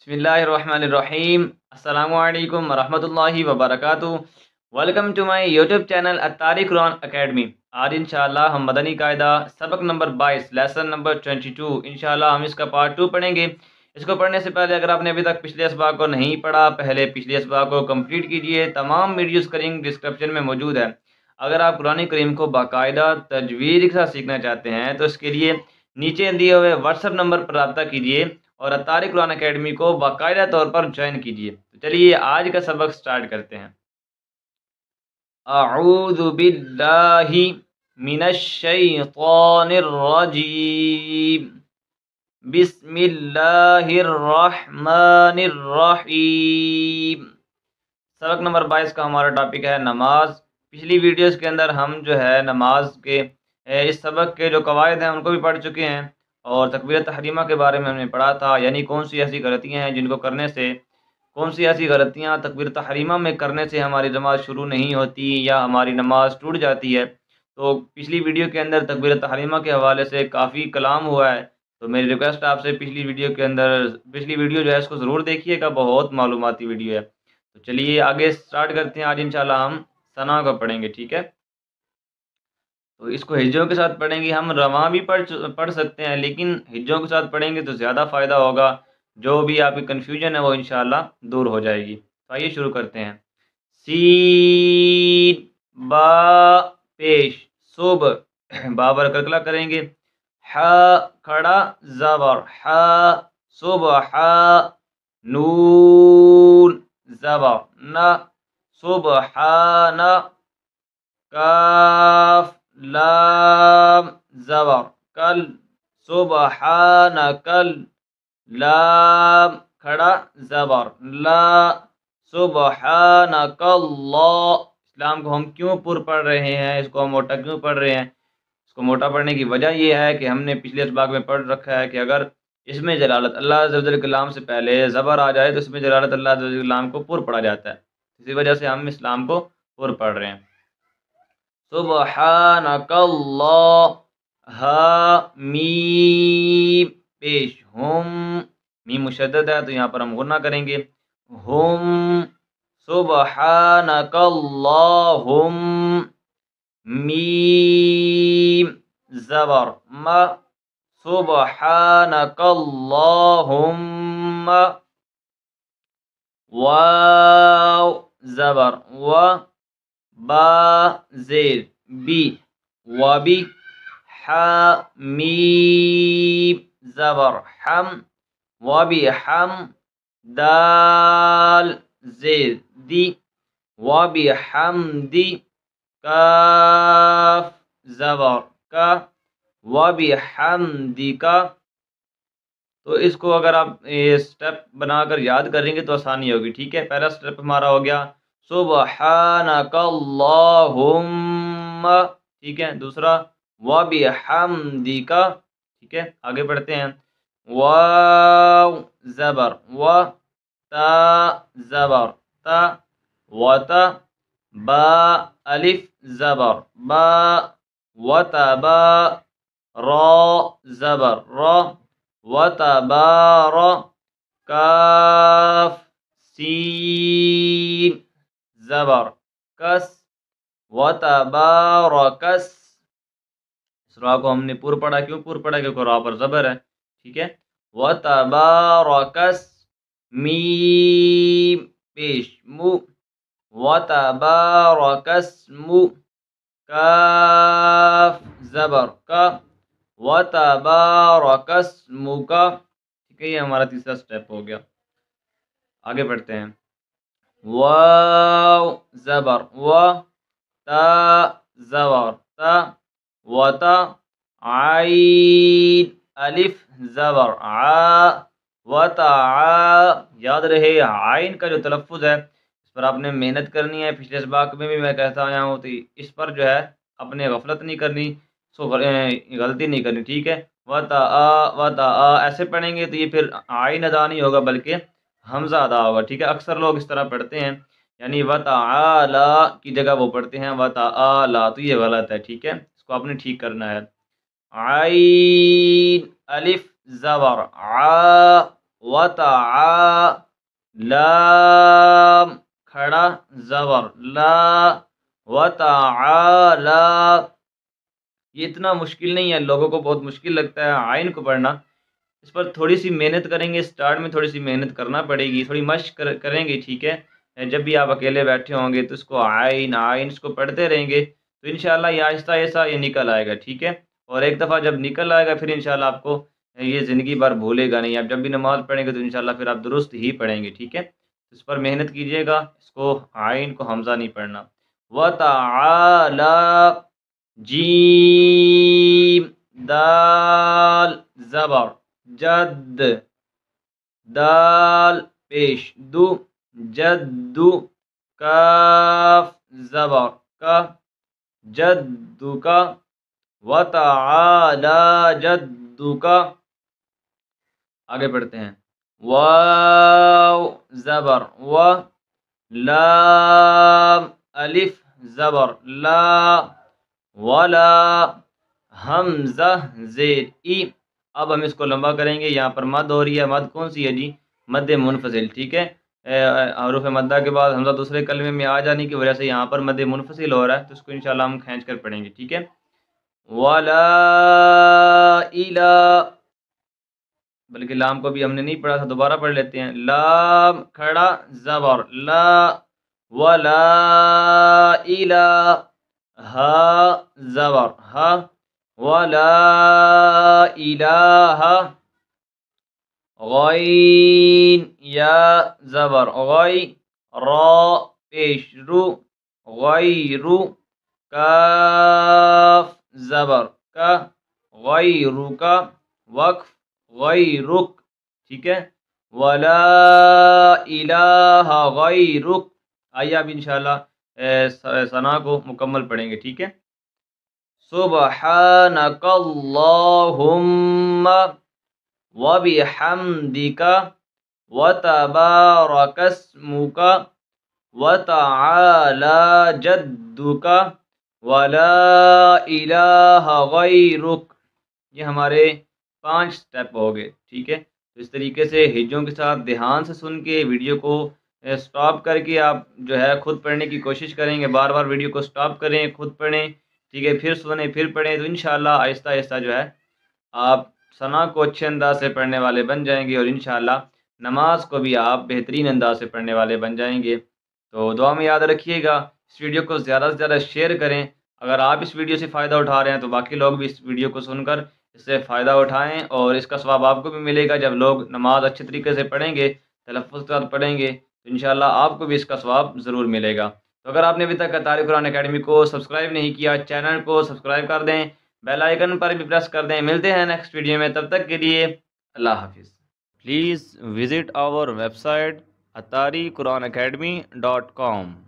बिस्मिल्लाहिर्रहमानिर्रहीम। अस्सलामु अलैकुम वरहमतुल्लाहि वबरकातुहू। Welcome to my YouTube channel Attariq Quran academy. आज इंशाअल्लाह हम मदनी कायदा सबक नंबर 22 लेसन नंबर 22 इंशाअल्लाह हम इसका पार्ट 2 पढ़ेंगे। इसको पढ़ने से पहले अगर आपने अभी तक पिछले असबाक को नहीं पढ़ा, पहले पिछले असबाक को कंप्लीट कीजिए। तमाम वीडियोस का लिंक डिस्क्रिप्शन में मौजूद है। अगर आप कुरान करीम को बाकायदा तजवीज़ के साथ सीखना चाहते हैं तो इसके लिए नीचे दिए हुए व्हाट्सएप नंबर पर रब्ता कीजिए और अत्तारिक कुरान अकेडमी को बाकायदा तौर पर ज्वाइन कीजिए। तो चलिए आज का सबक स्टार्ट करते हैं। अऊज़ु बिल्लाहि मिनश शैतानिर रजीम। बिस्मिल्लाहिर रहमानिर रहीम। सबक नंबर 22 का हमारा टॉपिक है नमाज। पिछली वीडियोस के अंदर हम जो है नमाज के इस सबक के जो कवायद हैं उनको भी पढ़ चुके हैं और तकबीरत तहरीमा के बारे में हमने पढ़ा था, यानी कौन सी ऐसी गलतियां हैं जिनको करने से, कौन सी ऐसी गलतियां तकबीरत तहरीमा में करने से हमारी नमाज शुरू नहीं होती या हमारी नमाज टूट जाती है। तो पिछली वीडियो के अंदर तकबीरत तहरीमा के हवाले से काफ़ी कलाम हुआ है। तो मेरी रिक्वेस्ट आपसे पिछली वीडियो जो है इसको ज़रूर देखिएगा, बहुत मालूमाती वीडियो है। तो चलिए आगे स्टार्ट करते हैं। आज इंशाल्लाह हम सना को पढ़ेंगे, ठीक है। तो इसको हिज्जों के साथ पढ़ेंगे। हम रवां भी पढ़ सकते हैं, लेकिन हिज्जों के साथ पढ़ेंगे तो ज़्यादा फ़ायदा होगा। जो भी आपकी कन्फ्यूजन है वो इंशाल्लाह दूर हो जाएगी। तो आइए शुरू करते हैं। सीन बा पेश सुब बाबर कलकला करेंगे। हा खड़ा ज़बर हा सुबह नून ज़बर न सुबहान काफ लाम ज़बर कल सुबहान कल लाम खड़ा ज़बर ला सुबहान कल्लाह। इस्लाम को हम क्यों पुर पढ़ रहे हैं, इसको हम मोटा क्यों पढ़ रहे हैं? इसको मोटा पढ़ने की वजह यह है कि हमने पिछले असबाक में पढ़ रखा है कि अगर इसमें जलालत अल्लाह अज़्ज़ा वजल के नाम से पहले ज़बर आ जाए तो इसमें जलालत अल्लाह अज़्ज़ा वजल के नाम को पुर पढ़ा जाता है। इसी वजह से हम इस्लाम को पुर पढ़ रहे हैं। सुबहानकल्लाह हा मीम पेश हुम मीम मुशद्दद है तो यहाँ पर हम गुन्ना करेंगे। हुम सुबहानकल्लाहुम मीम ज़बर म सुबहानकल्लाहुम्मा वाव ज़बर व बा ज़ेर बी वबी हा मीम ज़बर हम वबी हम दाल ज़ेर दी वबी हमदी काफ ज़बर का वबी हमदिका। तो इसको अगर आप स्टेप बनाकर याद करेंगे तो आसानी होगी, ठीक है। पहला स्टेप हमारा हो गया सुबहानकल्लाहुम्मा, ठीक है। दूसरा वबिहम्दिका, ठीक है। आगे बढ़ते हैं। वाव ज़बर व ता ज़बर ता वता बा अलिफ ज़बर बा वतबा रा ज़बर रा वतबार काफ सीन ज़बर कस वतबारकस। इस रा को हमने पूर पढ़ा, क्यों पूर पढ़ा? क्योंकि रा पर ज़बर है, ठीक है। वतबारकस मीम पेश मु वतबारकस्मु काफ ज़बर का वतबारकस्मुका, ठीक है। ये हमारा तीसरा स्टेप हो गया। आगे बढ़ते हैं। वाव ज़बर व ता ज़बर ता वता आइन अलिफ ज़बर आ वता याद रहे आइन का जो तलफ़ुज़ है इस पर आपने मेहनत करनी है। पिछले सबक में भी मैं कहता आया हूँ, तो इस पर जो है अपने गफलत नहीं करनी, सो गलती नहीं करनी, ठीक है। वता आ ऐसे पढ़ेंगे तो ये फिर आइन अदा नहीं होगा बल्कि हमज़ा अदा होगा, ठीक है। अक्सर लोग इस तरह पढ़ते हैं, यानी वतआला की जगह वो पढ़ते हैं वतआला, तो ये गलत है, ठीक है। इसको आपने ठीक करना है। आइन अलिफ ज़बर आ वतआ, लाम खड़ा ज़बर ला, वतआला। ये इतना मुश्किल नहीं है, लोगों को बहुत मुश्किल लगता है आइन को पढ़ना। इस पर थोड़ी सी मेहनत करेंगे, स्टार्ट में थोड़ी सी मेहनत करना पड़ेगी, थोड़ी मशक करेंगे, ठीक है। जब भी आप अकेले बैठे होंगे तो इसको आइन आइन इसको पढ़ते रहेंगे तो इंशाल्लाह ये आहिस्ता आहिस्ता ये निकल आएगा, ठीक है। और एक दफ़ा जब निकल आएगा फिर इंशाल्लाह आपको ये ज़िंदगी भर भूलेगा नहीं। आप जब भी नमाज़ पढ़ेंगे तो इंशाल्लाह फिर आप दुरुस्त ही पढ़ेंगे, ठीक है। इस पर मेहनत कीजिएगा, इसको आइन को हमज़ा नहीं पढ़ना। व तआला, जीम दाल ज़बर जद, दाल पेश दु, जद्दु, काफ ज़बर का, जद्दु का, व तआला जद्दु का। आगे बढ़ते हैं। वाव ज़बर व, लाम अलिफ ज़बर ला, वला, हमज़ा ज़ेर ई। अब हम इसको लंबा करेंगे। यहाँ पर मद हो रही है, मद कौन सी है जी? मद मुनफसिल, ठीक है। हरूफ मद्दा के बाद हमज़ा दूसरे कलमे में आ जाने की वजह से यहाँ पर मद मुनफसिल हो रहा है, तो इसको इंशाल्लाह हम खींच कर पढ़ेंगे, ठीक है। वला इला, बल्कि लाम को भी हमने नहीं पढ़ा था, दोबारा पढ़ लेते हैं। लाम खड़ा ज़बर ला, वला इला, हा ज़बर हा, वला इलाहा, गैन या ज़बर गै, रा पेश रु, गैरु, काफ ज़बर का, गैरु का, वक्फ गैरुक, ठीक है। वला इलाहा गैरुक। आइए अब इंशाल्लाह सना को मुकम्मल पढ़ेंगे, ठीक है। सुब्हानकल्लाहुम्मा व बिहम्दिका व तबारकस्मुका व तआला जद्दुका व ला इलाहा गैरुक। ये हमारे 5 स्टेप हो गए, ठीक है। तो इस तरीके से हिज्जों के साथ ध्यान से सुन के वीडियो को स्टॉप करके आप जो है खुद पढ़ने की कोशिश करेंगे। बार बार वीडियो को स्टॉप करें, खुद पढ़ें, ठीक है, फिर सुने, फिर पढ़ें, तो इंशाल्लाह आहिस्ता आहिस्ता जो है आप सना को अच्छे अंदाज से पढ़ने वाले बन जाएंगे और इंशाल्लाह नमाज को भी आप बेहतरीन अंदाज से पढ़ने वाले बन जाएंगे। तो दुआ में याद रखिएगा, इस वीडियो को ज़्यादा से ज़्यादा शेयर करें। अगर आप इस वीडियो से फ़ायदा उठा रहे हैं तो बाकी लोग भी इस वीडियो को सुनकर इससे फ़ायदा उठाएं और इसका सवाब आपको भी मिलेगा। जब लोग नमाज अच्छे तरीके से पढ़ेंगे, तलफ़्फ़ुज़ के साथ पढ़ेंगे, तो इंशाल्लाह आपको भी इसका सवाब ज़रूर मिलेगा। तो अगर आपने अभी तक तारीख़ कुरान अकेडमी को सब्सक्राइब नहीं किया, चैनल को सब्सक्राइब कर दें, बेल आइकन पर भी प्रेस कर दें। मिलते हैं नेक्स्ट वीडियो में, तब तक के लिए अल्लाह हाफिज़। Please visit our website atariquranacademy.com।